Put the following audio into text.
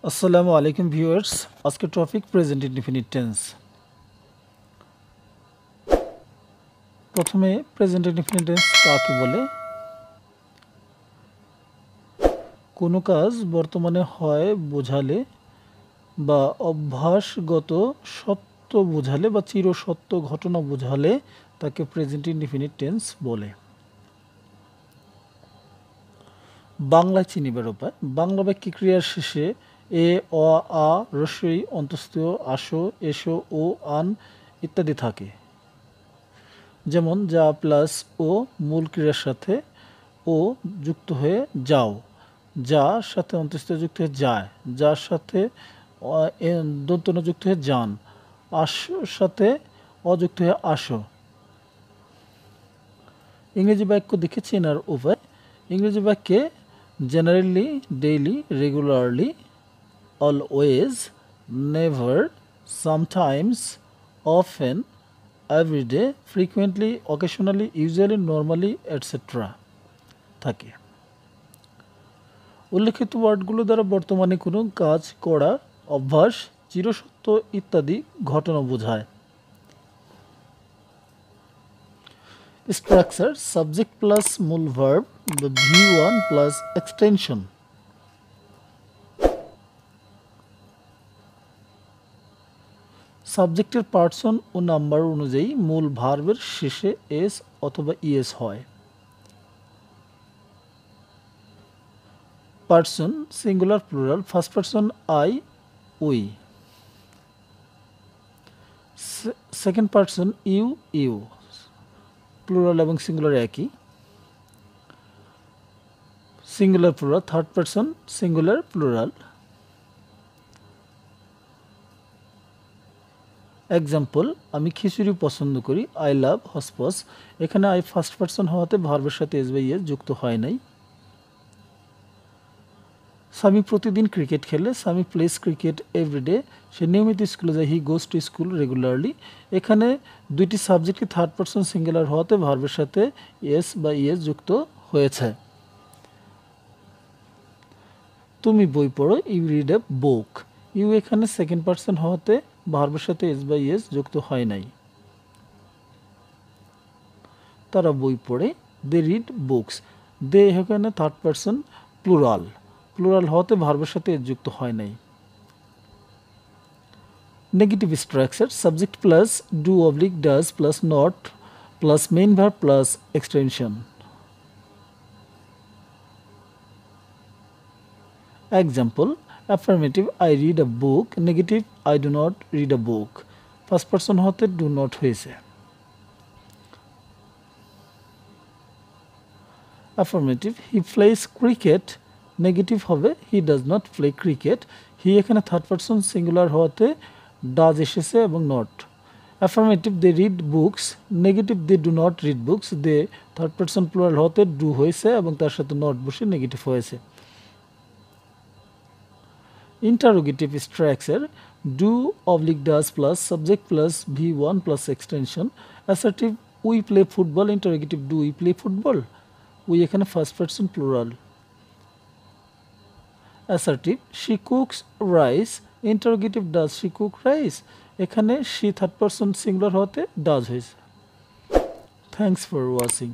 আসসালামু আলাইকুম ভিউয়ার্স, আজকে টপিক প্রেজেন্ট ইনডিফিনিট টেন্স। প্রথমে প্রেজেন্ট ইনডিফিনিট টেন্স কাকে বলে? কোনো কাজ বর্তমানে হয় বোঝালে বা অভ্যাসগত সত্য বোঝালে বা চিরসত্য ঘটনা বোঝালে তাকে প্রেজেন্ট ইনডিফিনিট টেন্স বলে। বাংলায় চিনিবার উপায়। বাংলা বাক্যে ক্রিয়ার শেষে এ, অ, আ, রস্বই, অন্তঃস্থীয়, আসো, এসো, ও, আন ইত্যাদি থাকে। যেমন যা প্লাস ও মূল ক্রিয়ার সাথে ও যুক্ত হয়ে যাও, যার সাথে অন্তঃস্থীয় যুক্ত হয়ে যায়, যার সাথে দন্তন্য যুক্ত হয়ে যান, আসোর সাথে অযুক্ত হয়ে আসো। ইংরেজি বাক্য দেখে চেনার উপায়। ইংরেজি বাক্যে generally, daily, regularly, always, never, sometimes, often, everyday, frequently, occasionally, usually, normally, et cetera থাকে। উল্লেখিত ওয়ার্ডগুলো দ্বারা বর্তমানে কোনো কাজ করা, অভ্যাস, চিরসত্য ইত্যাদি ঘটনা বোঝায়। স্ট্রাকচার: সাবজেক্ট প্লাস মূল ভার্ব, V1 প্লাস এক্সটেনশন। সাবজেক্টের পার্সন ও নাম্বার অনুযায়ী মূল ভার্বের শেষে এস অথবা ইএস হয়। Person singular plural, first person I, we. Second person you, you. Plural এবং সিঙ্গুলার একই। Singular plural, third person singular plural. Example: আমি খিচুড়ি পছন্দ করি, আই লাভ হসপস। এখানে আই ফার্স্ট পার্সন হওয়াতে ভার্বের সাথে এস বা ইএস যুক্ত হয় নাই। স্বামী প্রতিদিন ক্রিকেট খেলে, স্বামী প্লেস ক্রিকেট এভরিডে। সে নিয়মিত স্কুলে যায়, হি গোজ টু স্কুল রেগুলারলি। এখানে দুইটি সাবজেক্টই থার্ড পার্সন সিঙ্গুলার হওয়াতে ভার্বের সাথে এস বা ইএস যুক্ত হয়েছে। তুমি বই পড়ো, you read a book. You এখানে সেকেন্ড পার্সন হওয়াতে ভার্বের সাথে এস বা ইএস যুক্ত হয় নাই। তারা বই পড়ে, দে রিড বুকস। দে এখানে থার্ড পার্সন প্লুরাল, প্লুরাল হওয়াতে ভার্বের সাথে এস যুক্ত হয় নাই। Negative structure: subject plus do oblique does plus not plus main verb plus extension. Example: affirmative, I read a book. Negative, I do not read a book. First person হতে do not হয়েছে। Affirmative, he plays cricket. Negative হবে he does not play cricket. He এখানে third person singular হওয়াতে does এসেছে এবং not. Affirmative, they read books. Negative, they do not read books. They third person plural হতে do হয়েছে এবং তার সাথে নট বসে নেগেটিভ হয়েছে। Interrogative structure: do oblique does plus subject plus V1 plus extension. Assertive, we play football. Interrogative, do we play football. We এখানে first person plural. Assertive, she cooks rice. Interrogative, does she cook rice. এখানে she third person singular হতে does হয়েছে। Thanks for watching.